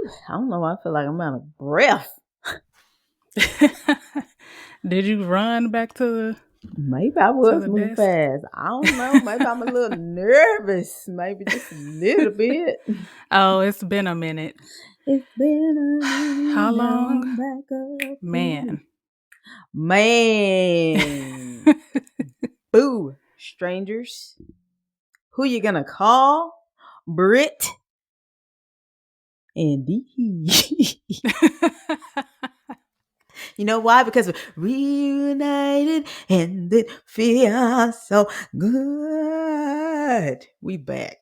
I don't know. I feel like I'm out of breath. Did you run back to the? Maybe I was moving desk? fast. I don't know. Maybe I'm a little nervous. Maybe just a little bit. Oh, it's been a minute. It's been a minute. How long? Back up. Man. Boo, strangers. Who you gonna call? Brit and D. You know why? Because we're reunited and it feels so good. We back.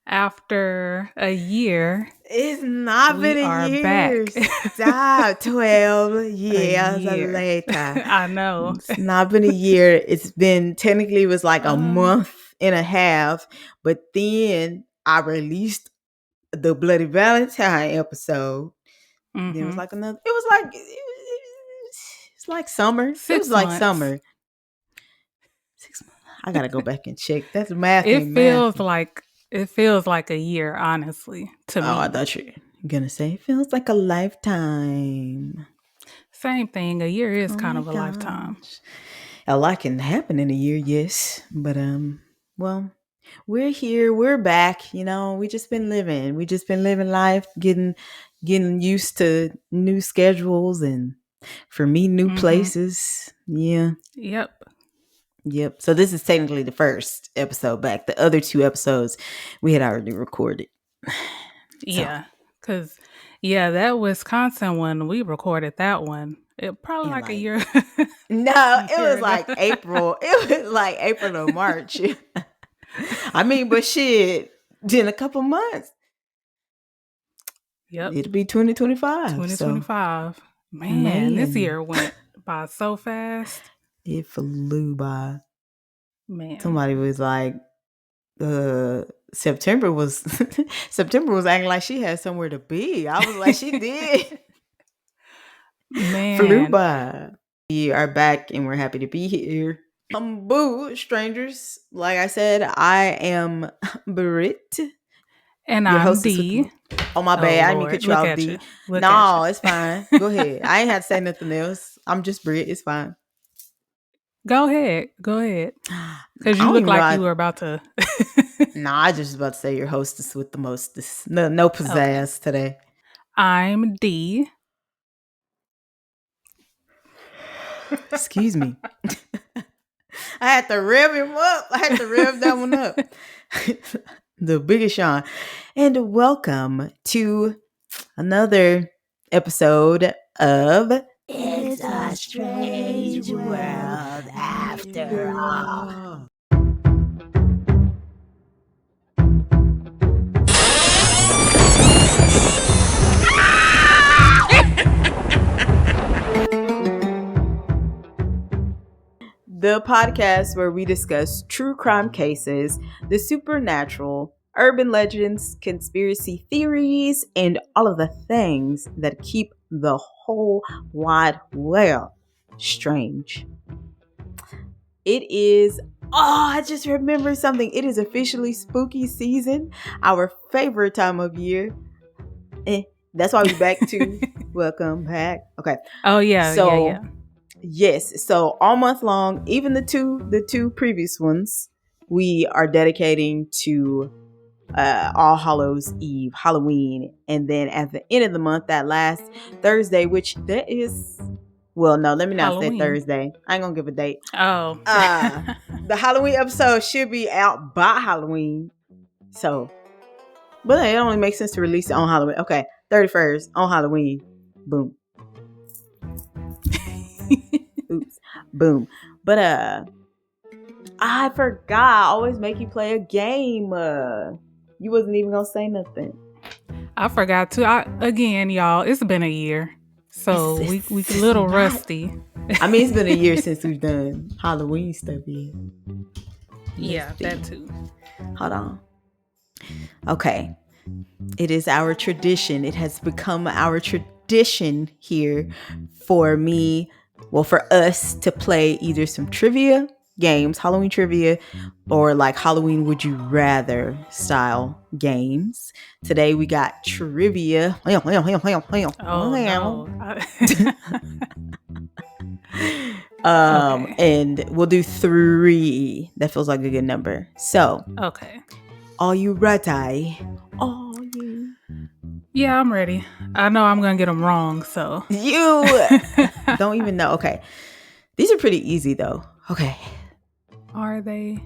After a year. It's not been a year. Stop. 12 years later. I know. It's not been a year. It's been, technically, it was like a month and a half. But then I released the Bloody Valentine episode. Mm-hmm. It was like another. It was like summer. 6 it was like months. summer. 6 months. I gotta go back and check. That's math. It feels like a year, honestly, to me. Oh, I thought you were gonna say it feels like a lifetime. Same thing. A year is kind of a lifetime. A lot can happen in a year, yes. But well, we're here. We're back. You know, we just been living. We just been living life, getting used to new schedules, and for me, new places. Yeah. Yep. So this is technically the first episode back. The other 2 episodes we had already recorded. Yeah, because that Wisconsin one, we recorded that one. It probably like a year. No, it was like April. It was like April or March. I mean, but shit, in a couple months. Yep. It'll be 2025. 2025. So. Man, this year went by so fast. It flew by. Man. Somebody was like, September was acting like she had somewhere to be. I was like, she did. Man. Flew by. We are back and we're happy to be here. Boo, strangers. Like I said, I am Brit. And I'm D. Oh, my bad. I didn't mean cut you off, D. No, it's fine. Go ahead. I ain't had to say nothing else. I'm just Brit. It's fine. Go ahead. Because you look like you were about to. Nah, I just was about to say your hostess with the mostest. No pizzazz today. I'm D. Excuse me. I had to rev him up. I had to rev that one up. The biggest Sean. And welcome to another episode of It's a Strange World After All. The podcast where we discuss true crime cases, the supernatural, urban legends, conspiracy theories, and all of the things that keep the whole wide world strange. It is, I just remembered something. It is officially spooky season, our favorite time of year. That's why we're back to welcome back. Okay. Oh, yeah. Yeah. Yes. So all month long, even the two previous ones, we are dedicating to All Hallows Eve, Halloween. And then at the end of the month, that last Thursday, which that is, well, no, let me not Halloween. say Thursday. I ain't gonna give a date. Oh. The Halloween episode should be out by Halloween. So, but it only makes sense to release it on Halloween. Okay. 31st on Halloween. Boom. Oops. Boom. But I forgot. I always make you play a game. You wasn't even gonna say nothing. I forgot to. Again, y'all, it's been a year. So we a little rusty. I mean, it's been a year since we've done Halloween stuff yet. Yeah, that too. Hold on. Okay. It is our tradition. It has become our tradition here for me, well, for us to play either some trivia games, Halloween trivia, or like Halloween would you rather style games. Today we got trivia. Oh no. Okay. And we'll do 3. That feels like a good number. So, Okay. are you ready? Are you? Yeah, I'm ready. I know I'm gonna get them wrong, so You don't even know. Okay. These are pretty easy though. Okay. Are they?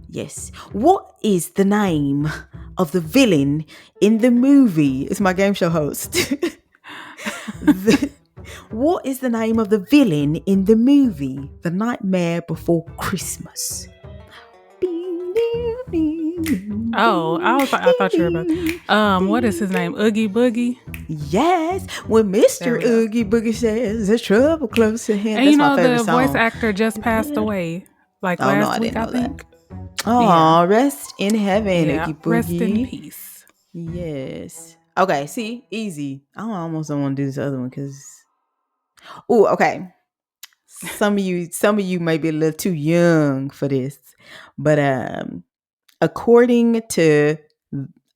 Yes. What is the name of the villain in the movie? It's my game show host. What is the name of the villain in the movie The Nightmare Before Christmas? Oh, I thought you were about. What is his name? Oogie Boogie. Yes, when Mr. Oogie Boogie says there's trouble close to him. And That's my favorite the song. voice actor just passed away, like Oh, no, last I week, didn't I know think. that. Oh, rest in heaven, Yeah, Oogie Boogie. rest in peace. Yes. Okay, see, easy. I almost don't want to do this other one because. Oh, okay. Some of you may be a little too young for this, but according to,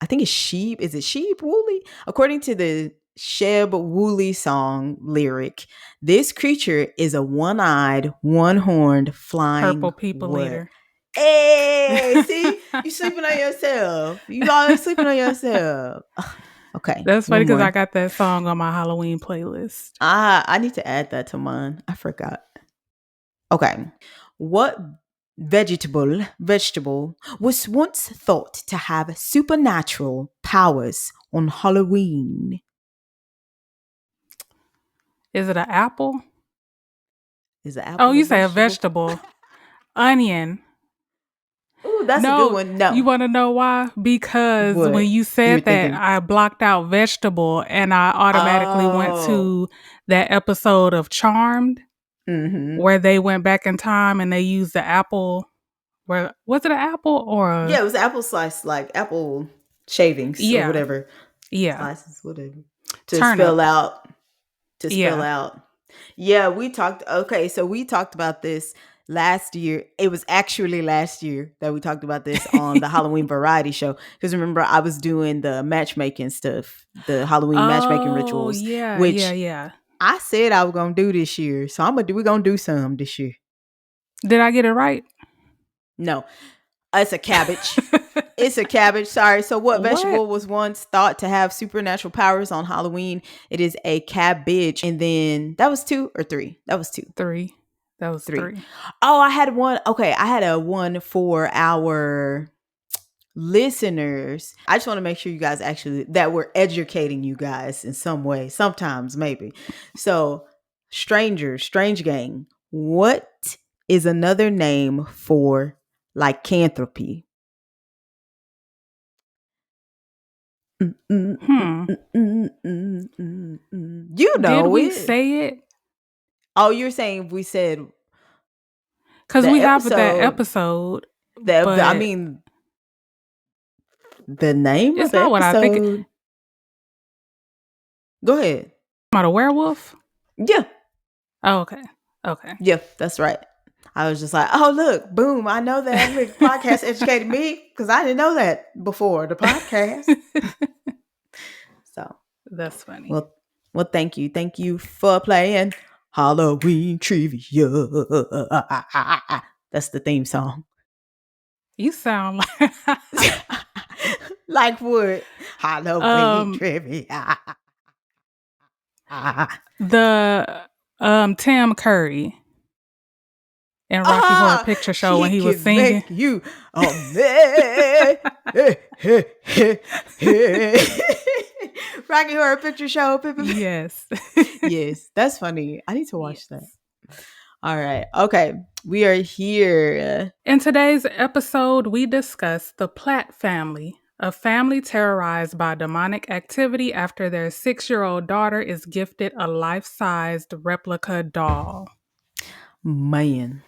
I think it's Sheep. Is it Sheep Wooly? According to the Sheb Wooly song lyric, this creature is a one-eyed, one-horned flying Purple people what? leader. Hey, see, you sleeping on yourself. You always sleeping on yourself. Okay, That's funny because more. I got that song on my Halloween playlist. I need to add that to mine. I forgot. Okay. What vegetable was once thought to have supernatural powers on Halloween? Is it an apple? Is an apple You say a vegetable. Onion. Ooh, that's a good one. You No. want to know why? Because What? when you said You were that, thinking, I blocked out vegetable and I automatically went to that episode of Charmed where they went back in time and they used the apple. Where was it an apple or? Yeah, it was apple slice, like apple shavings or whatever. Yeah. Slices, whatever. To Turnip. spell out. Yeah. Yeah, we talked. Okay, so we talked about this last year. It was actually last year that we talked about this on the Halloween variety show. Because remember, I was doing the matchmaking stuff, the Halloween matchmaking rituals. Which I said I was gonna do this year. So we're gonna do some this year. Did I get it right? No. It's a cabbage. It's a cabbage. Sorry. So what vegetable was once thought to have supernatural powers on Halloween? It is a cabbage. And then that was 2 or 3? That was 2. 3. That was 3. Oh, I had one. Okay. I had a one for our listeners. I just want to make sure you guys actually, that we're educating you guys in some way. Sometimes maybe. So strange gang. What is another name for lycanthropy? You know Did we it. say it? Oh, you're saying we said because we have that episode. I mean, the name it's of the not episode. What I think. Go ahead. About a werewolf? Yeah. Oh, okay. Okay. Yeah, that's right. I was just like, oh, look, boom. I know that. Look, podcast educated me because I didn't know that before the podcast. So that's funny. Well, thank you. Thank you for playing Halloween trivia. That's the theme song. You sound like like what? Halloween trivia. The Tim Curry in Rocky Horror Picture Show when he was singing. Make you Rocky Horror Picture Show. Yes. Yes, that's funny. I need to watch that. All right. Okay. We are here. In today's episode, we discuss the Platt family, a family terrorized by demonic activity after their 6-year-old daughter is gifted a life-sized replica doll. Man.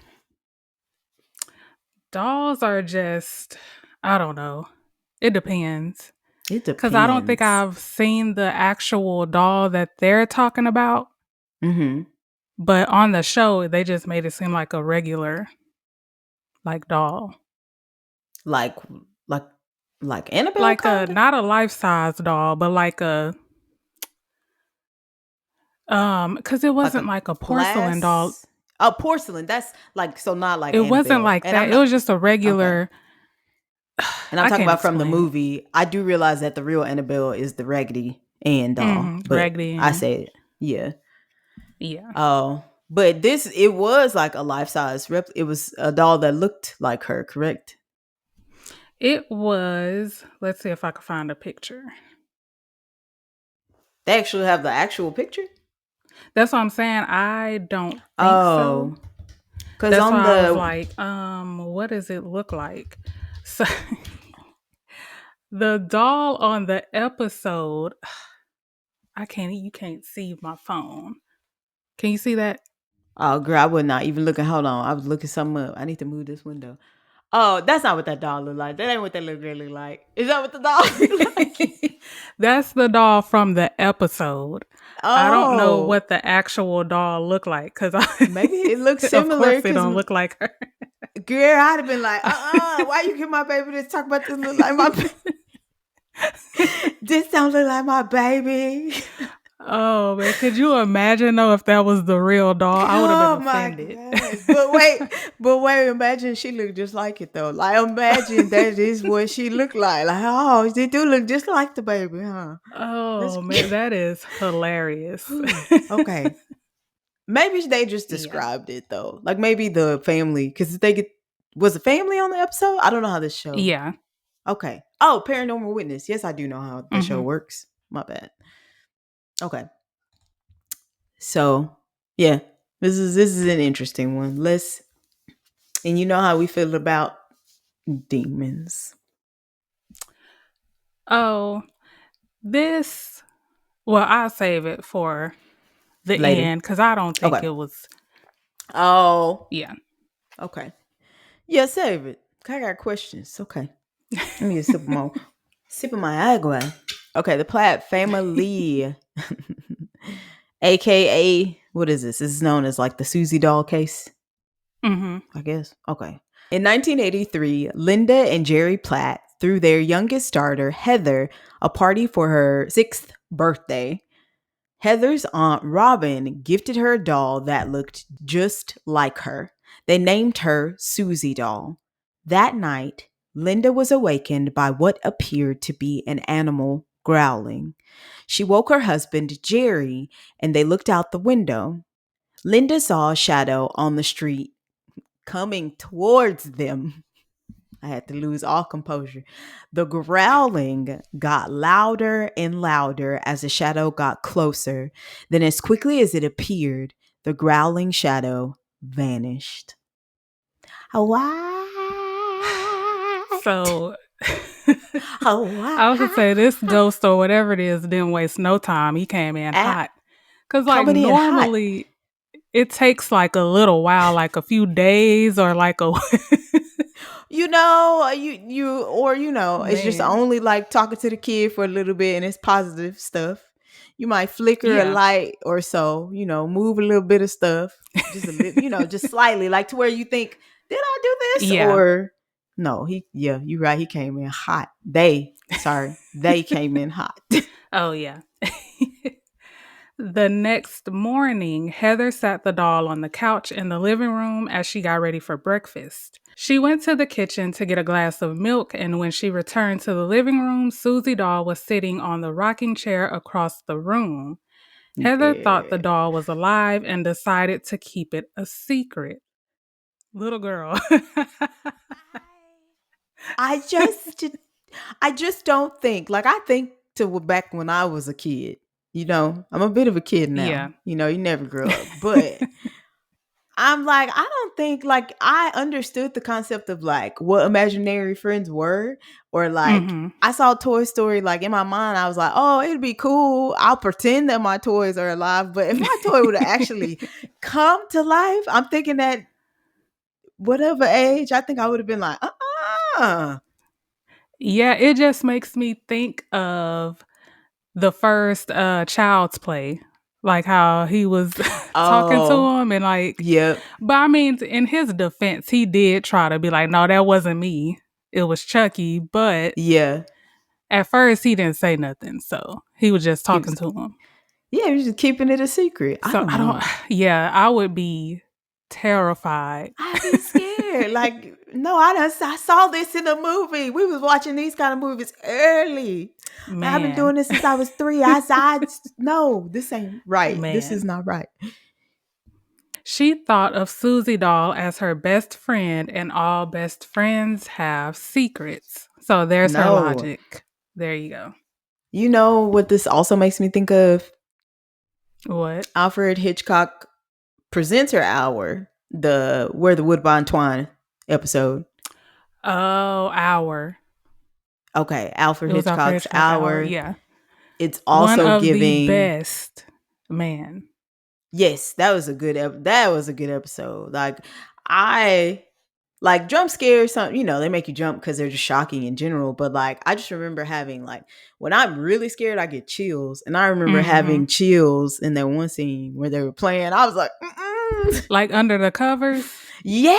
Dolls are just, I don't know. It depends. It depends. Because I don't think I've seen the actual doll that they're talking about. Mm-hmm. But on the show, they just made it seem like a regular like doll. Like like Annabelle Like kind of? not a life-size doll, but like a because it Like wasn't a like a porcelain doll. glass? Oh, porcelain. That's like, so not like It wasn't Annabelle. like And I'm that. It not was just a okay. regular. And I'm I talking can't about from the explain it. movie. I do realize that the real Annabelle is the Raggedy Ann doll, but Raggedy I Ann. said, yeah. Yeah. Oh, but this, it was like a life size it was a doll that looked like her, correct? It was. Let's see if I can find a picture. They actually have the actual picture. That's what I'm saying. I don't think so. Oh, because That's on why I was the like, what does it look like? So the doll on the episode, you can't see my phone. Can you see that? oh girl, I would not even looking. Hold on, I was looking something up. I need to move this window. Oh, that's not what that doll look like. That ain't what that little girl look like. Is that what the doll look like? That's the doll from the episode. I don't know Oh, what the actual doll looked like because maybe it looks of similar. course it Because don't look like her. girl, I'd have been like, why you give my baby this? Talk about this look like my. This don't look like my baby. Oh man, could you imagine though if that was the real doll? I would have been Oh my offended. gosh. But wait, imagine she looked just like it though. Like, imagine that is what she looked like. Like, oh, they do look just like the baby, huh? That's Oh man, that is hilarious. okay. Maybe they just Yeah. described it though. Like maybe the family, because they get, was the family on the episode? I don't know how this show. Yeah. Okay. Oh, Paranormal Witness. Yes, I do know how the show Hmm. works. My bad. Okay. So yeah, this is an interesting one. And you know how we feel about demons. Oh, this. Well, I'll save it for the Later. end because I don't think Okay. it was. Oh, Yeah. okay. Yeah, save it. I got questions. Okay. Let me get sip of my agua. Okay, the Platt Family. AKA, what is this? This is known as like the Suzy doll case, Hmm. I guess. Okay. In 1983, Linda and Jerry Platt threw their youngest daughter, Heather, a party for her 6th birthday. Heather's aunt Robin gifted her a doll that looked just like her. They named her Suzy Doll. That night, Linda was awakened by what appeared to be an animal growling. She woke her husband, Jerry, and they looked out the window. Linda saw a shadow on the street coming towards them. I had to lose all composure. The growling got louder and louder as the shadow got closer. Then, as quickly as it appeared, the growling shadow vanished. What? So What? I was gonna say this ghost or whatever it is didn't waste no time. He came in hot. Cause like Coming in hot. normally it takes like a little while, like a few days or like a It's just man. only like talking to the kid for a little bit and it's positive stuff. You might flicker a Yeah. light or so, move a little bit of stuff, just a little, just slightly, like to where you think, did I do this? Yeah. Or no, you're right. He came in hot. They came in hot. Oh yeah. The next morning, Heather sat the doll on the couch in the living room as she got ready for breakfast. She went to the kitchen to get a glass of milk, and when she returned to the living room, Suzy doll was sitting on the rocking chair across the room. Heather thought the Yeah. doll was alive and decided to keep it a secret. Little girl. I just I just don't think, like, I think to back when I was a kid. I'm a bit of a kid Yeah. now. You never grow up. But I'm like, I don't think, like, I understood the concept of like what imaginary friends were, or like Hmm. I saw Toy Story, like in my mind, I was like, oh, it'd be cool. I'll pretend that my toys are alive. But if my toy would have actually come to life, I'm thinking that whatever age, I think I would have been like, Yeah, it just makes me think of the first Child's Play. like how he was talking to him and like, yep. But I mean, in his defense, he did try to be like, no, that wasn't me. It was Chucky. But Yeah. at first, he didn't say nothing. So he was just He talking was, to him. yeah, he was just keeping it a secret. I So don't know. I would be terrified. I'd be scared. Like, no, I saw this in a movie. We was watching these kind of movies early. I've been doing this since I was 3. No, this ain't right. This is not right. She thought of Suzy doll as her best friend, and all best friends have secrets. So there's her logic. There you go. You know what this also makes me think of? What? Alfred Hitchcock Presenter Hour, the Where the Woodbine Twine episode. Oh, Hour. Okay, Alfred Hitchcock's Hour. Yeah. It's also one of giving the best. Man. Yes, that was a good episode. Like I like jump scares, they make you jump because they're just shocking in general. But like I just remember having like when I'm really scared, I get chills. And I remember having chills in that one scene where they were playing. I was like, like under the covers. Yeah.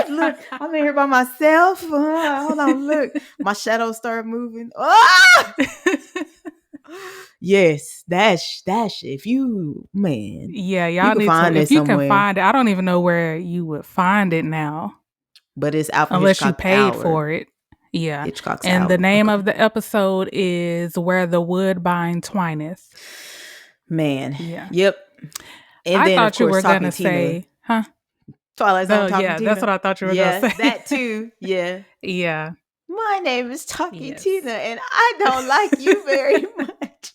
Look, I'm in here by myself. Hold on, look. My shadows start moving. Ah! Yes, that's if you man. Yeah, y'all you need find to. it If you somewhere. can find it, I don't even know where you would find it now. But it's Alfred unless Hitchcock you paid Hour. for it. Yeah. Hitchcock's and Hour. The name of the episode is Where the Woodbine Twineth. Man. Yeah. Yep. And I then thought of course you were gonna say, huh? Twilight Zone talking yeah, Tina. That's what I thought you were gonna say. That too. Yeah. Yeah. My name is Talking Tina, and I don't like you very much.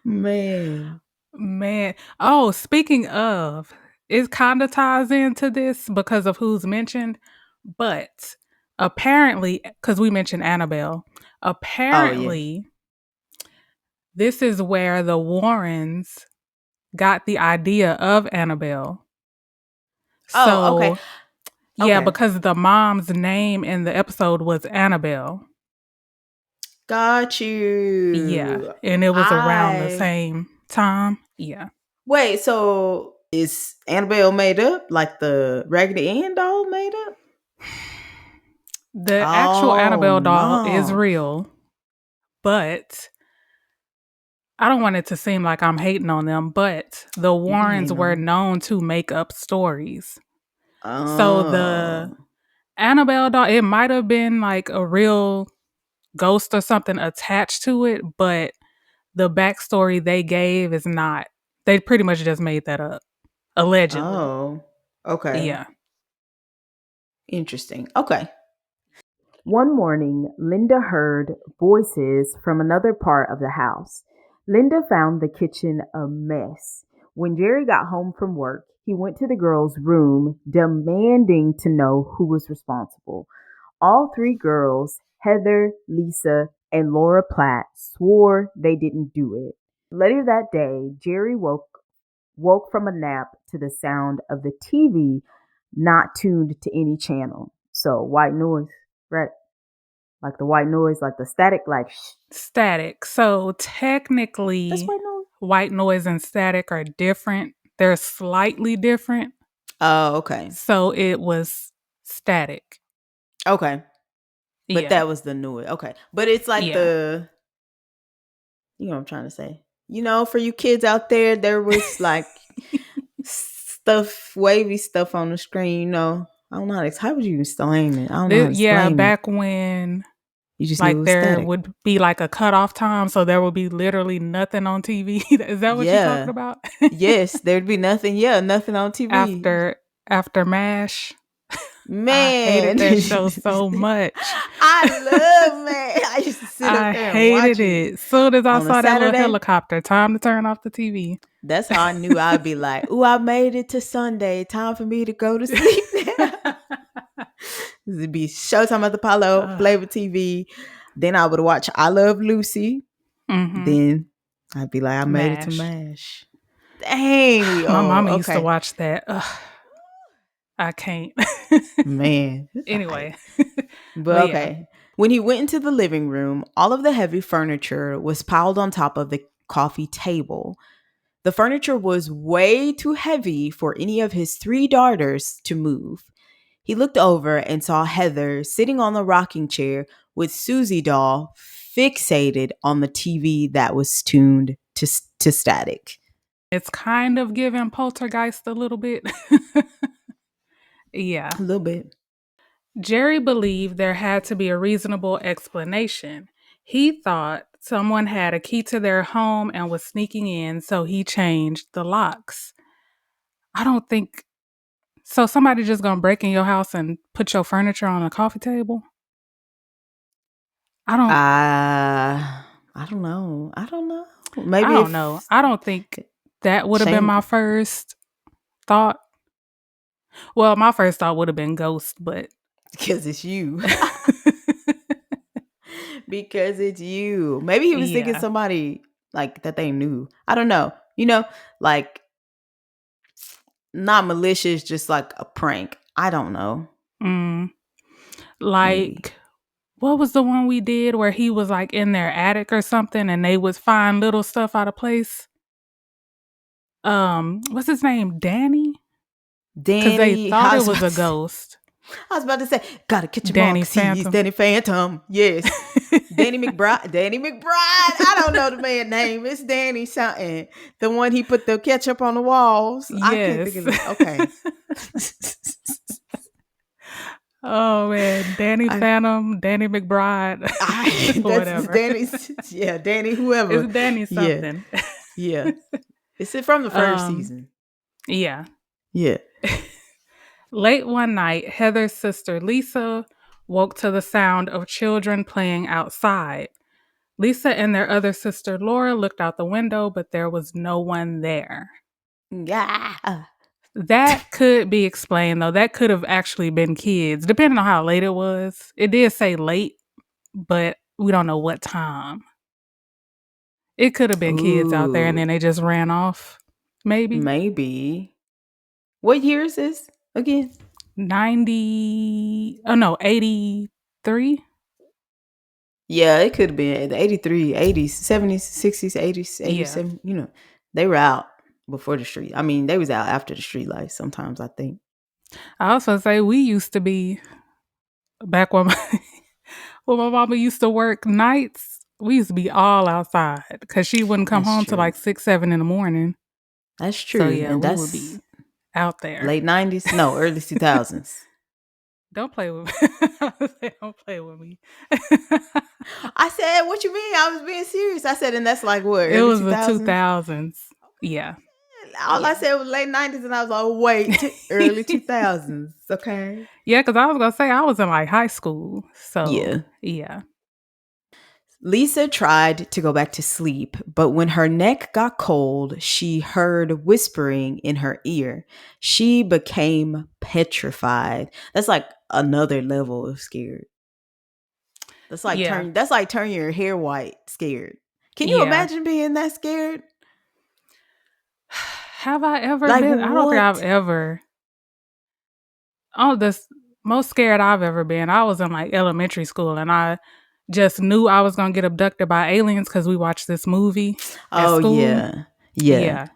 Man. Oh, speaking of, it kind of ties into this because of who's mentioned, but apparently, because we mentioned Annabelle, apparently this is where the Warrens got the idea of Annabelle. Oh, okay. Yeah, because the mom's name in the episode was Annabelle. Got you. Yeah, and it was around the same time. Yeah. Wait, so is Annabelle made up? Like the Raggedy Ann doll made up? The actual Annabelle doll is real, but I don't want it to seem like I'm hating on them, but the Warrens were known to make up stories. So the Annabelle doll, it might have been like a real ghost or something attached to it, but the backstory they gave is not. They pretty much just made that up, allegedly. Oh, okay. Yeah. Interesting. Okay. One morning, Linda heard voices from another part of the house. Linda found the kitchen a mess. When Jerry got home from work, he went to the girls' room, demanding to know who was responsible. All 3 girls, Heather, Lisa, and Laura Platt, swore they didn't do it. Later that day, Jerry woke from a nap to the sound of the TV not tuned to any channel. So white noise, right? Like the white noise, like the static, like static. So technically, that's white noise and static are different. They're slightly different. Oh, okay. So it was static. Okay. But that was the noise. Okay. But it's like the, you know what I'm trying to say. For you kids out there, there was like wavy stuff on the screen, I don't know how would you explain it? I don't know how to explain back when you just like there static. would be like a cutoff time, so there would be literally nothing on TV. Is that what you're talking about? Yes, there'd be nothing. Yeah, nothing on TV. After MASH. Man, I hated that show so much. I love MASH. I used to sit up there and watch it. As soon as I saw that little helicopter, time to turn off the TV. That's how I knew I'd be like, "Ooh, I made it to Sunday. Time for me to go to sleep now." It'd be Showtime at the Apollo, Flavor TV. Then I would watch I Love Lucy. Mm-hmm. Then I'd be like, I made it to MASH. Dang. My mama used to watch that. I can't. Man. Anyway. But okay. When he went into the living room, all of the heavy furniture was piled on top of the coffee table. The furniture was way too heavy for any of his 3 daughters to move. He looked over and saw Heather sitting on the rocking chair with Suzy doll fixated on the TV that was tuned to static. It's kind of giving poltergeist a little bit. Yeah. A little bit. Jerry believed there had to be a reasonable explanation. He thought someone had a key to their home and was sneaking in, so he changed the locks. I don't think so. Somebody just gonna break in your house and put your furniture on a coffee table? I don't know. I don't know. I don't think that would have been my first thought. Well, my first thought would have been ghost, but because it's you. Because it's you. Maybe he was thinking somebody like that they knew. I don't know. Like not malicious, just like a prank. I don't know. Like, maybe. What was the one we did where he was like in their attic or something and they would find little stuff out of place? What's his name? Danny? Because they thought it was a ghost. I was about to say, gotta catch him Danny Phantom. He's Danny Phantom. Yes. Danny McBride. I don't know the man's name. It's Danny something. The one he put the ketchup on the walls. Yes. I can't think of it. Okay. Oh man, Danny Phantom, Danny McBride. Whatever. Danny whoever. It's Danny something. Yeah. It's from the first season. Yeah. Yeah. Late one night, Heather's sister Lisa woke to the sound of children playing outside. Lisa and their other sister Laura looked out the window, but there was no one there. Yeah. That could be explained, though. That could have actually been kids, depending on how late it was. It did say late, but we don't know what time. It could have been kids out there, and then they just ran off. Maybe. What year is this again? 83? Yeah, it could have been the 83, 80s, 70s, 60s, 80s, 87. Yeah. They were out before the street. I mean, they was out after the street lights sometimes, I think. I also say we used to be, back when my mama used to work nights, we used to be all outside because she wouldn't come home till like 6, 7 in the morning. That's true. So yeah, we would be out there. Late 90s? No, early 2000s. Don't play with me. Don't play with me. I said, what you mean? I was being serious. I said, and that's like what? It was 2000s? The 2000s. Yeah. All I said was late 90s, and I was like, wait, early 2000s. Okay. Yeah, because I was going to say I was in like high school. So, yeah. Lisa tried to go back to sleep, but when her neck got cold, she heard whispering in her ear. She became petrified. That's like another level of scared. That's like turning your hair white scared. Can you imagine being that scared? Have I ever been? I don't think I've ever. Oh, the most scared I've ever been. I was in like elementary school, and I just knew I was gonna get abducted by aliens because we watched this movie at school. Yeah.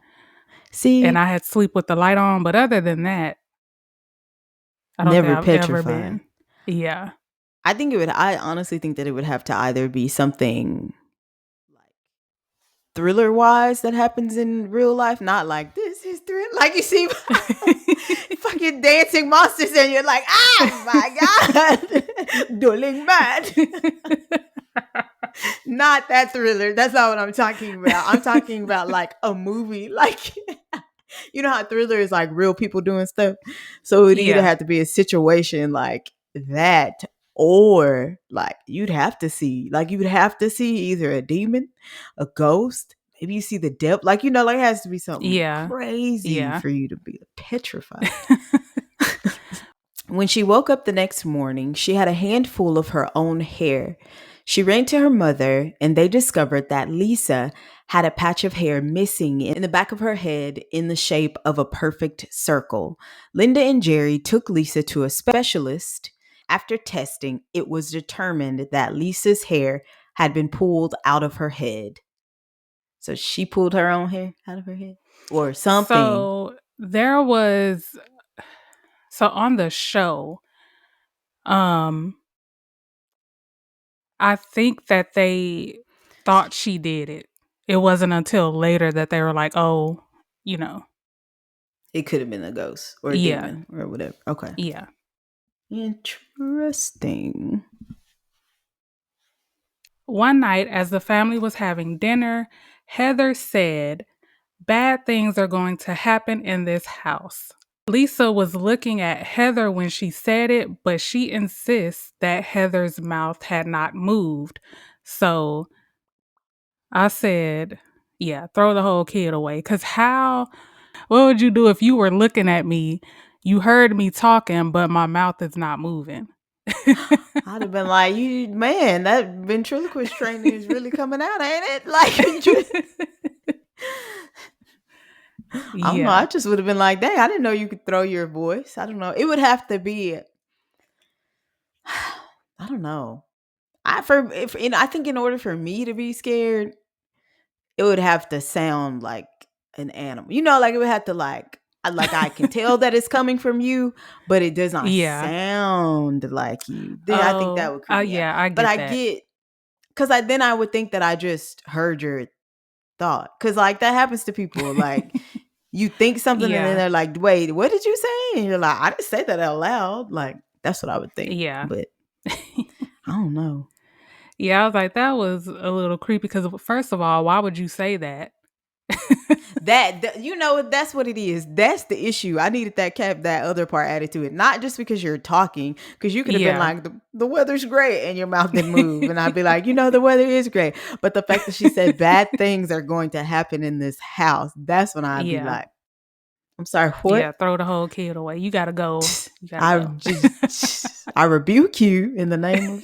See, and I had sleep with the light on, but other than that, I don't think I've ever been. Yeah, I think it would. I honestly think that it would have to either be something like thriller wise that happens in real life, not like this is thriller. Like you see fucking dancing monsters, and you're like, oh my god, dueling mad. Not that thriller. That's not what I'm talking about. I'm talking about like a movie, like you know how thriller is like real people doing stuff. So it either had to be a situation like that, or like you would have to see either a demon, a ghost. Maybe you see the devil. Like like it has to be something crazy for you to be petrified. When she woke up the next morning, she had a handful of her own hair. She ran to her mother, and they discovered that Lisa had a patch of hair missing in the back of her head in the shape of a perfect circle. Linda and Jerry took Lisa to a specialist. After testing, it was determined that Lisa's hair had been pulled out of her head. So she pulled her own hair out of her head or something. So there was on the show, I think that they thought she did it. It wasn't until later that they were like, "Oh, you know." It could have been a ghost or a Yeah. demon or whatever. Okay. Yeah. Interesting. One night, as the family was having dinner, Heather said, "Bad things are going to happen in this house." Lisa was looking at Heather when she said it, but she insists that Heather's mouth had not moved. So I said, yeah, throw the whole kid away. Because what would you do if you were looking at me? You heard me talking, but my mouth is not moving. I'd have been like, man, that ventriloquist training is really coming out, ain't it? Like, I don't know. I just would have been like, dang, I didn't know you could throw your voice. I don't know. It would have to be, I don't know. I think in order for me to be scared, it would have to sound like an animal. Like it would have to like I can tell that it's coming from you, but it does not sound like you. Then I think that would creep me out. I get that. Because then I would think that I just heard your thought. Because like that happens to people. Like you think something and then they're like, wait, what did you say? And you're like, I didn't say that out loud. Like that's what I would think. Yeah. But I don't know. Yeah, I was like, that was a little creepy because first of all, why would you say that? That's what it is. That's the issue. I needed that other part added to it. Not just because you're talking, because you could have been like, the weather's great and your mouth didn't move. And I'd be like, the weather is great. But the fact that she said bad things are going to happen in this house, that's when I'd be like, I'm sorry, what? Yeah, throw the whole kid away. You gotta go. I rebuke you in the name of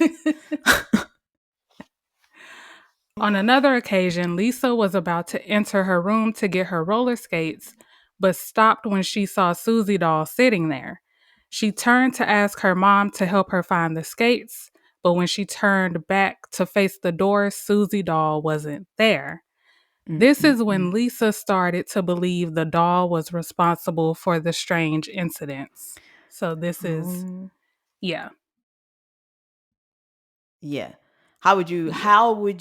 On another occasion, Lisa was about to enter her room to get her roller skates, but stopped when she saw Suzy doll sitting there. She turned to ask her mom to help her find the skates, but when she turned back to face the door, Suzy doll wasn't there. This is when Lisa started to believe the doll was responsible for the strange incidents. So this is, yeah. Yeah. How would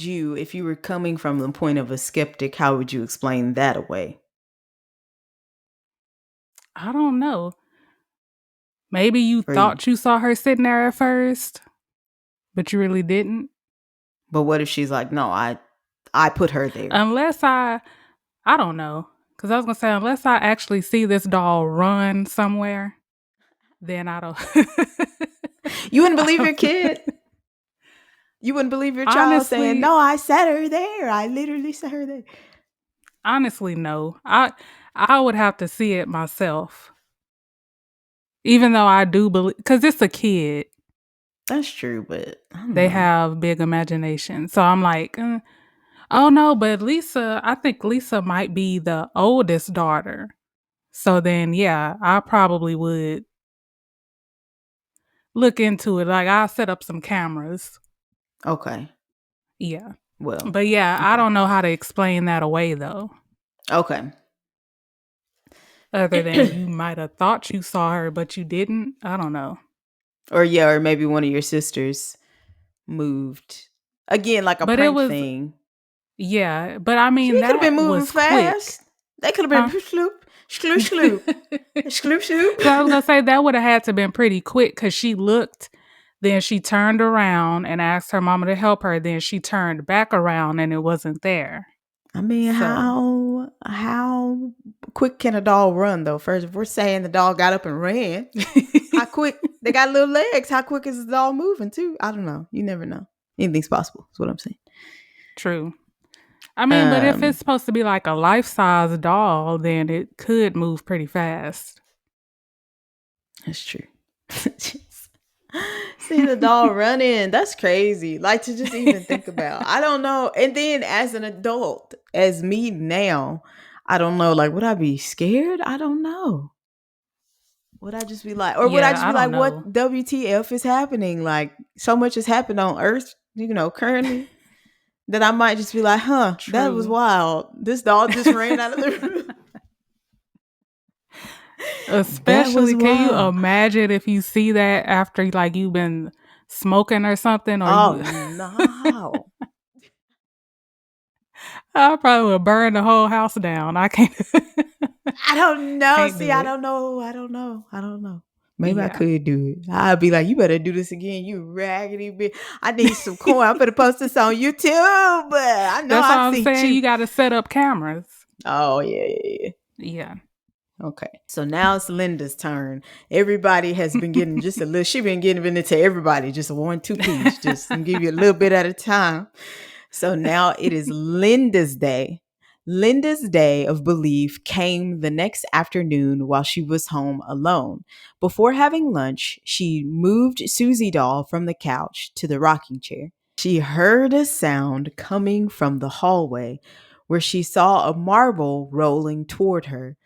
you, if you were coming from the point of a skeptic, how would you explain that away? I don't know. Maybe you thought you saw her sitting there at first, but you really didn't. But what if she's like, no, I put her there. Unless I don't know. Because I was going to say, unless I actually see this doll run somewhere, then I don't. You wouldn't believe your kid? You wouldn't believe your child saying, no, I sat her there. I literally sat her there. Honestly, no. I would have to see it myself. Even though I do believe, because it's a kid. That's true, but they have big imagination. So I'm like, oh no, but I think Lisa might be the oldest daughter. So then, yeah, I probably would look into it. Like, I'll set up some cameras. Okay. Yeah. Well. But yeah, okay. I don't know how to explain that away, though. Okay. Other than you might have thought you saw her, but you didn't. I don't know. Or maybe one of your sisters moved. Again, like a prank thing. Yeah, but I mean, she could have been moving fast. Quick. They could have been sloop, sloop, sloop, sloop, sloop. So I was gonna say that would have had to have been pretty quick because she looked, then she turned around and asked her mama to help her. Then she turned back around and it wasn't there. I mean, how quick can a doll run though? First, if we're saying the doll got up and ran, how quick? They got little legs. How quick is the doll moving too? I don't know. You never know. Anything's possible. That's what I'm saying. True. I mean, but if it's supposed to be like a life-size doll, then it could move pretty fast. That's true. See the doll running. That's crazy. Like to just even think about. I don't know. And then as an adult, as me now, I don't know. Like, would I be scared? I don't know. Would I just be like, or would I just be like, what WTF is happening? Like, so much has happened on Earth, currently. then I might just be like, huh, that was True. wild. This dog just ran out of the room. That was Especially, can you wild. imagine if you see that after like you've been smoking or something, or Oh, you? no. I probably would burn the whole house down. I can't. I don't know. Can't See, do I it. don't know. I don't know. I don't know. Maybe I Yeah. could do it. I'd be like, you better do this again, you raggedy bitch. I need some corn. I'm gonna post this on YouTube. But I know That's what I I'm see saying. you. You got to set up cameras. Oh, yeah, yeah, yeah. Yeah. Okay. So now it's Linda's turn. Everybody has been getting just a little, she been giving it to everybody, just a 1-2 piece, just give you a little bit at a time. So now it is Linda's day. Linda's day of belief came the next afternoon while she was home alone. Before having lunch, she moved Suzy doll from the couch to the rocking chair. She heard a sound coming from the hallway where she saw a marble rolling toward her.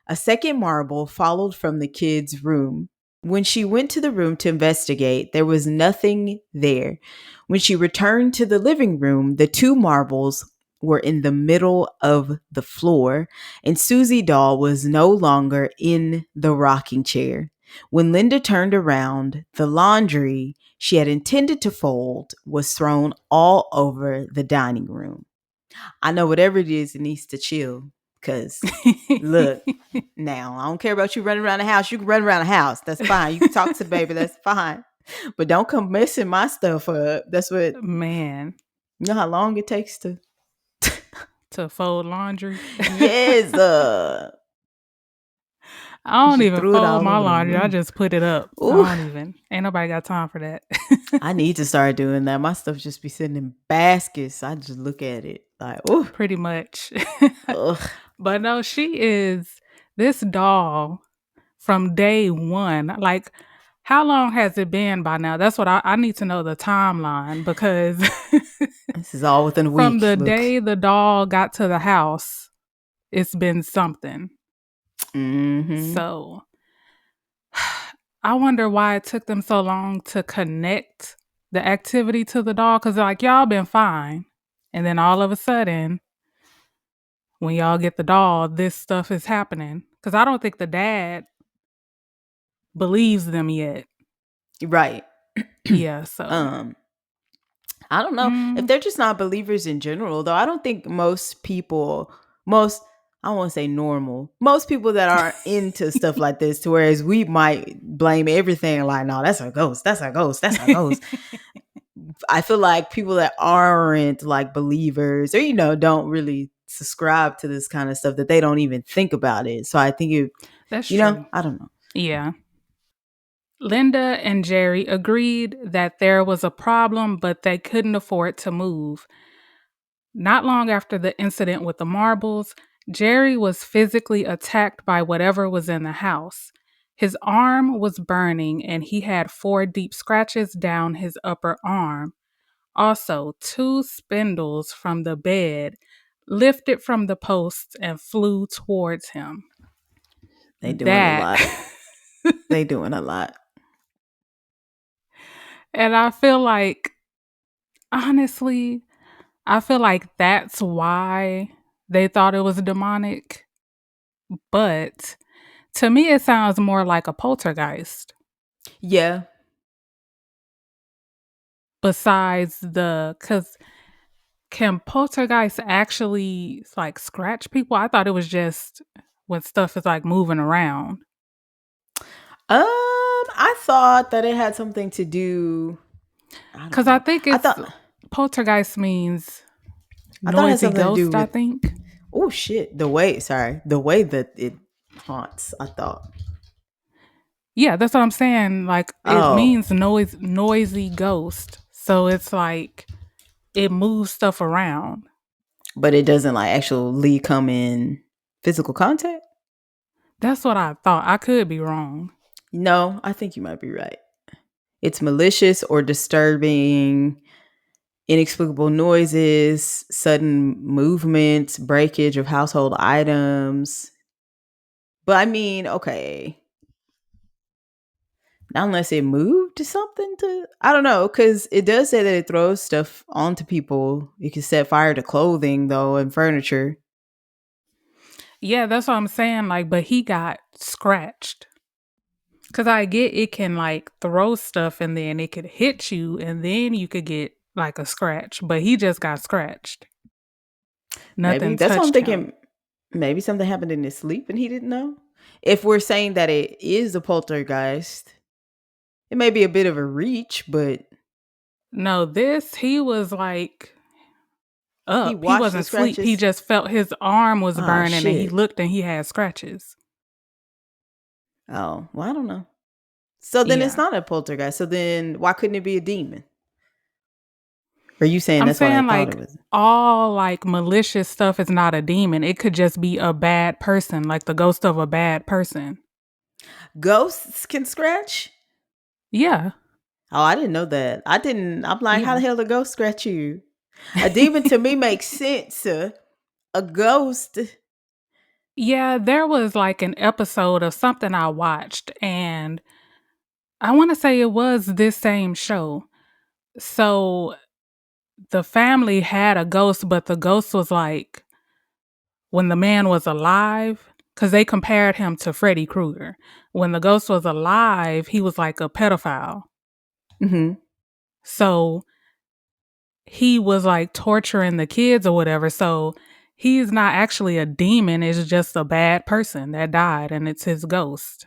A second marble followed from the kid's room. When she went to the room to investigate, there was nothing there. When she returned to the living room, the two marbles were in the middle of the floor, and Suzy doll was no longer in the rocking chair. When Linda turned around, the laundry she had intended to fold was thrown all over the dining room. I know whatever it is, it needs to chill. Cause look, now I don't care about you running around the house. You can run around the house. That's fine. You can talk to the baby. That's fine. But don't come messing my stuff up. That's what Man, you know how long it takes to to fold laundry. yes, I don't she even threw it fold all my over the laundry. I room. just put it up. I Ooh, don't even. Ain't nobody got time for that. I need to start doing that. My stuff just be sitting in baskets. I just look at it like, ooh, Pretty much. ugh. But no, she is this doll from day one. Like, how long has it been by now? That's what I need to know the timeline, because This is all within a from week. the Look. day the doll got to the house, it's been something. Mm-hmm. So I wonder why it took them so long to connect the activity to the doll. Cause like y'all been fine. And then all of a sudden, when y'all get the doll, this stuff is happening. Cause I don't think the dad believes them yet. Right. Yeah, so um I don't know if mm, they're just not believers in general, though. I don't think most people, most, I don't want to say normal, most people that are into stuff like this, to whereas we might blame everything like, no, that's a ghost, that's a ghost, that's a ghost. I feel like people that aren't like believers or, don't really subscribe to this kind of stuff, that they don't even think about it. So I think it, that's true. I don't know. Yeah. Linda and Jerry agreed that there was a problem, but they couldn't afford to move. Not long after the incident with the marbles, Jerry was physically attacked by whatever was in the house. His arm was burning and he had 4 deep scratches down his upper arm. Also, 2 spindles from the bed lifted from the posts and flew towards him. They doing a That, lot. They doing a lot. and I feel like, honestly, I feel like that's why they thought it was demonic. But to me, it sounds more like a poltergeist. Yeah. Besides because can poltergeist actually like scratch people? I thought it was just when stuff is like moving around. I thought that it had something to do. I don't Because I know. think I it's thought poltergeist means I thought it had noisy something to do ghost, I with. think. Oh shit! The way that it haunts. I thought. Yeah, that's what I'm saying. Like it Oh, means noisy ghost. So it's like it moves stuff around. but it doesn't like actually come in physical contact. That's what I thought. I could be wrong. No, I think you might be right. It's malicious or disturbing, inexplicable noises, sudden movements, breakage of household items. But I mean, okay. Unless it moved to something to, I don't know, because it does say that it throws stuff onto people. You can set fire to clothing, though, and furniture. Yeah, that's what I'm saying. Like, but he got scratched. Because I get it can like throw stuff and then it could hit you and then you could get like a scratch. But he just got scratched. Maybe Nothing that's what I'm touched him. thinking. Maybe something happened in his sleep and he didn't know. If we're saying that it is a poltergeist, it may be a bit of a reach, but No, he was like he up. He watched the wasn't asleep. He scratches. just felt his arm was Ah, burning and he shit. looked and he had scratches. Oh, well, I don't know. So then it's Yeah. not a poltergeist. So then why couldn't it be a demon? Are you saying I'm that's why they saying thought it like was? all like malicious stuff is not a demon. It could just be a bad person, like the ghost of a bad person. Ghosts can scratch? Yeah. Oh, I didn't know that. I'm like, how Yeah. the hell the ghost scratch you? A demon to me makes sense. A ghost. Yeah, there was like an episode of something I watched, and I want to say it was this same show. So the family had a ghost, but the ghost was like when the man was alive, because they compared him to Freddy Krueger. When the ghost was alive, he was like a pedophile. Mm-hmm. So he was like torturing the kids or whatever. So he's not actually a demon, it's just a bad person that died, and it's his ghost.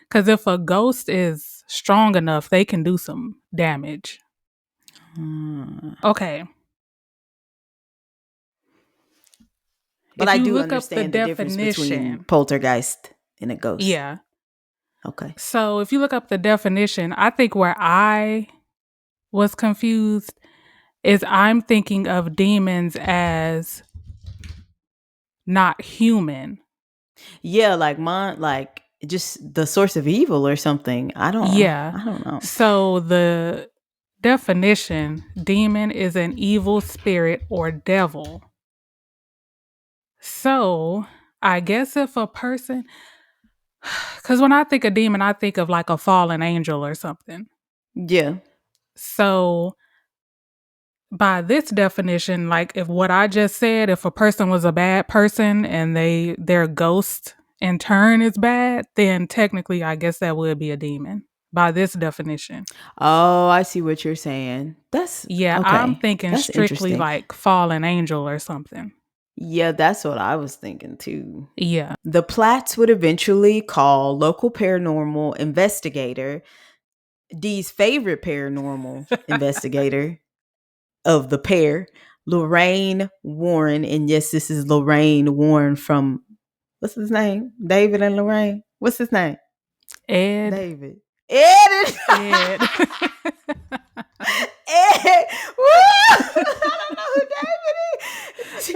Because if a ghost is strong enough, they can do some damage. Okay. But If I you do look up the understand the difference between definition, poltergeist and a ghost. yeah. Okay. So if you look up the definition, I think where I was confused is I'm thinking of demons as not human. Yeah, like mine, like just the source of evil or something. Yeah. I don't know. So the definition demon is an evil spirit or devil. So I guess if a person, because when I think of demon, I think of like a fallen angel or something. Yeah. So by this definition, like if what I just said, if a person was a bad person and their ghost in turn is bad, then technically I guess that would be a demon by this definition. Oh, I see what you're saying. That's Yeah, I'm okay. thinking That's strictly interesting. like fallen angel or something. Yeah, that's what I was thinking too. Yeah. The Platts would eventually call local paranormal investigator, Dee's favorite paranormal investigator of the pair, Lorraine Warren. And yes, this is Lorraine Warren from, what's his name? David and Lorraine. What's his name? Ed. David. Ed. Ed. Ed. Woo! I don't know who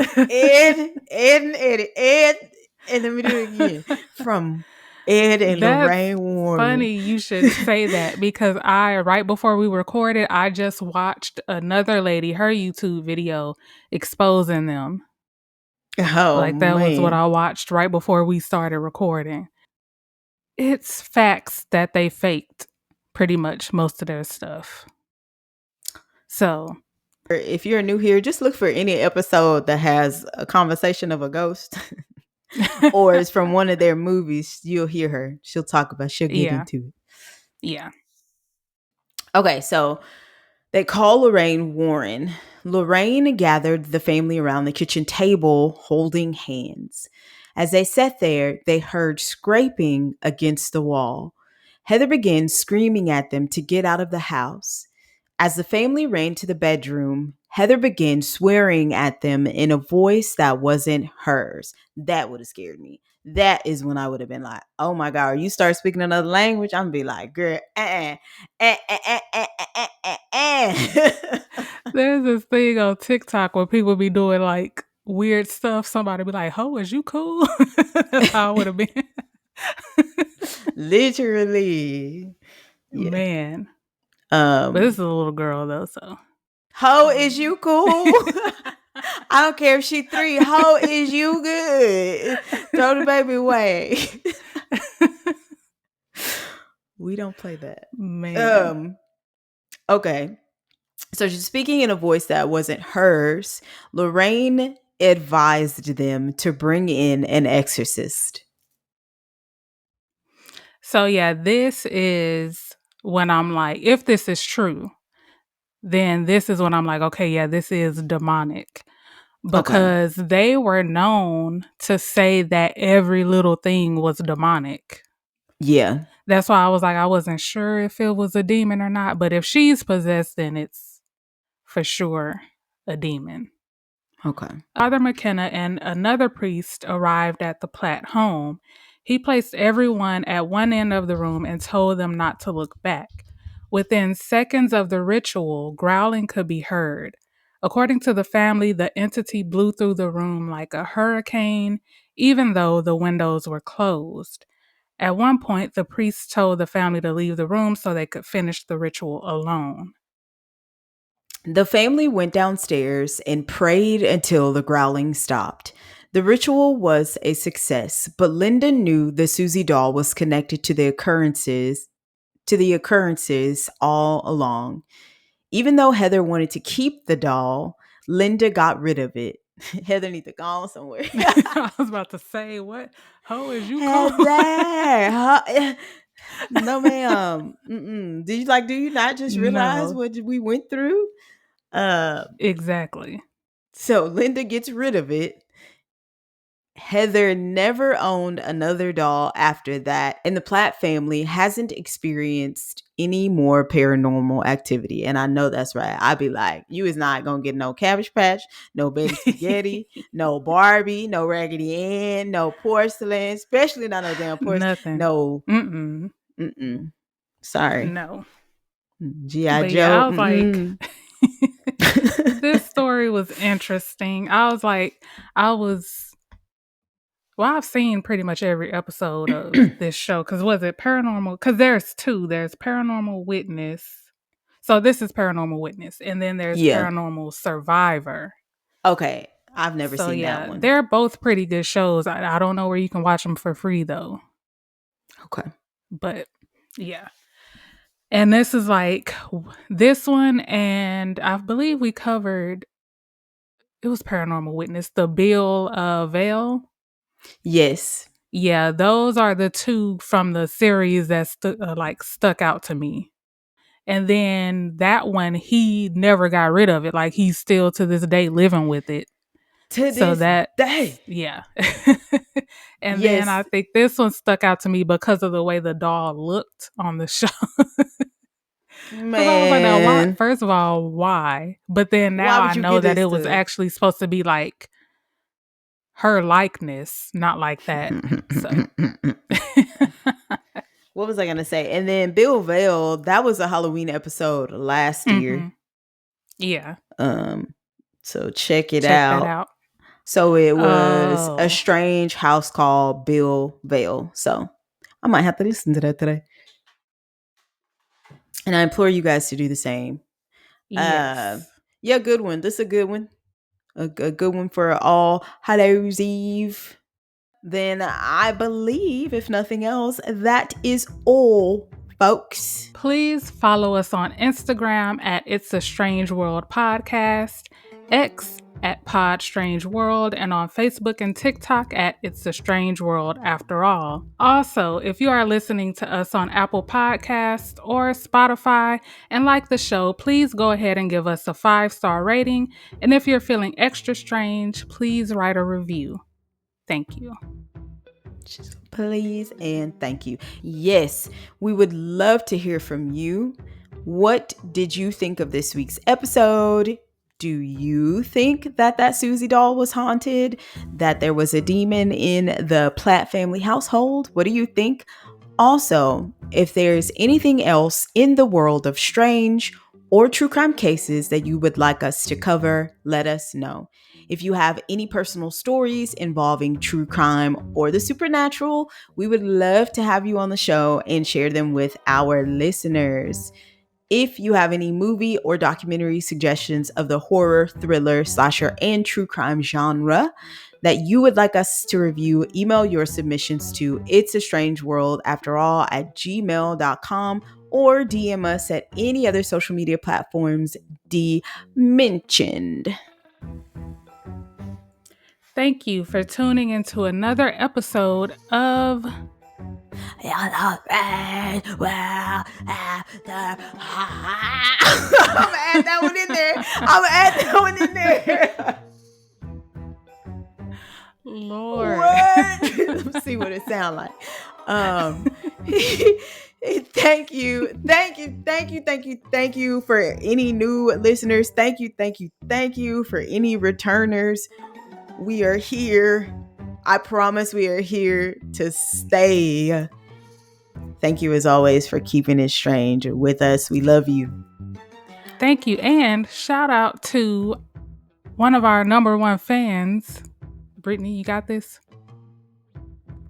David is. Ed and Eddie. Ed. And let me do it again. From Ed and That's Lorraine Warren. funny you should say that because right before we recorded, I just watched another lady, her YouTube video exposing them. Oh, Like that was what man. I watched right before we started recording. It's facts that they faked pretty much most of their stuff. So, If you're new here, just look for any episode that has a conversation of a ghost or it's from one of their movies. You'll hear her. She'll get yeah. into it. Yeah. Okay, so they call Lorraine Warren. Lorraine gathered the family around the kitchen table holding hands. As they sat there, they heard scraping against the wall. Heather began screaming at them to get out of the house. As the family ran to the bedroom, Heather began swearing at them in a voice that wasn't hers. That would have scared me. That is when I would have been like, oh my God, or you start speaking another language, I'm going to be like, girl, There's this thing on TikTok where people be doing like weird stuff. Somebody be like, "Ho, is you cool?" That's how I would have been. Literally. Yeah. Man. But this is Um, a little girl though, so. Ho, is you cool? I don't care if she 3. Ho, is you good? Throw the baby away. We don't play that. Man. Okay. So she's speaking in a voice that wasn't hers. Lorraine advised them to bring in an exorcist. So yeah, this is when I'm like, if this is true, then this is when I'm like, okay, yeah, this is demonic. Okay. Because they were known to say that every little thing was demonic. Yeah. That's why I was like, I wasn't sure if it was a demon or not. But if she's possessed, then it's for sure a demon. Okay. Father McKenna and another priest arrived at the Platt home. He placed everyone at one end of the room and told them not to look back. Within seconds of the ritual, growling could be heard. According to the family, the entity blew through the room like a hurricane, even though the windows were closed. At one point, the priest told the family to leave the room so they could finish the ritual alone. The family went downstairs and prayed until the growling stopped. The ritual was a success, but Linda knew the Suzy doll was connected to the occurrences all along. Even though Heather wanted to keep the doll, Linda got rid of it. Heather needs to go on somewhere. I was about to say, what hoe is you calling? Heather, no, ma'am. Do you not just realize No, what we went through? exactly. So Linda gets rid of it. Heather never owned another doll after that, and the Platt family hasn't experienced any more paranormal activity. And I know that's right. I'd be like, you is not gonna get no Cabbage Patch, no Betty Spaghetti, no Barbie, no Raggedy Ann, no porcelain, especially not no damn porcelain. Nothing. No, Mm-mm. sorry. No. G.I. But yeah, Joe. I was like, this story was interesting. Well, I've seen pretty much every episode of this show. Because was it Paranormal? Because there's two. There's Paranormal Witness. So this is Paranormal Witness. And then there's Yeah. Paranormal Survivor. Okay. I've never So seen that yeah, one. they're both pretty good shows. I don't know where you can watch them for free, though. Okay. But yeah. And this is like this one, and I believe we covered, it was Paranormal Witness, the Bill Vale. Yes. Yeah, those are the two from the series that stuck out to me. And then that one, he never got rid of it. Like he's still to this day living with it. To So this that, day. yeah. And then I Yes. think this one stuck out to me because of the way the doll looked on the show. Because I was like, now, why? Man. First of all, why? But then Why now would I you know get that this it was to actually supposed to be like her likeness, not like that. So, what was I gonna say? And then Bill Vale, that was a Halloween episode last year. Yeah. So check it Check that out. out. So it was A Oh. Strange House called Bill Vale. So I might have to listen to that today. And I implore you guys to do the same. Yes. Yeah, good one. This is a good one. A good one for All Hallows Eve. Then I believe, if nothing else, that is all, folks. Please follow us on Instagram at It's a Strange World Podcast, X at Podstrangeworld, and on Facebook and TikTok at It's a Strange World After All. Also, if you are listening to us on Apple Podcasts or Spotify and like the show, please go ahead and give us a 5-star rating. And if you're feeling extra strange, please write a review. Thank you. Please and thank you. Yes, we would love to hear from you. What did you think of this week's episode? Do you think that Suzy doll was haunted? That there was a demon in the Platt family household? What do you think? Also, if there's anything else in the world of strange or true crime cases that you would like us to cover, let us know. If you have any personal stories involving true crime or the supernatural, we would love to have you on the show and share them with our listeners. If you have any movie or documentary suggestions of the horror, thriller, slasher, and true crime genre that you would like us to review, email your submissions to itsastrangeworldafterall@gmail.com or DM us at any other social media platforms mentioned. Thank you for tuning into another episode of I'm add that one in there. Lord. Let's see what it sounds like. Thank you for any new listeners. Thank you for any returners. We are here. I promise we are here to stay. Thank you as always for keeping it strange with us. We love you. Thank you. And shout out to one of our number one fans. Brittany, you got this?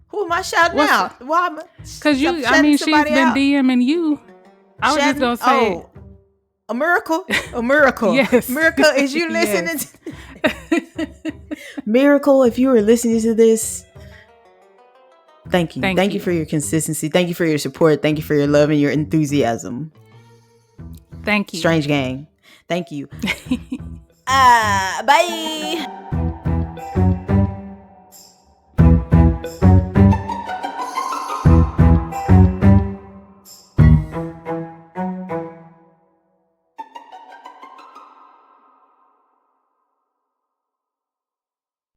Who am I shouting out? Because she's been DMing you. I was just going to say. A miracle. Yes. Miracle, is you listening? Miracle, if you are listening to this, thank you. Thank you for your consistency. Thank you for your support. Thank you for your love and your enthusiasm. Thank you. Strange gang. Thank you. Bye.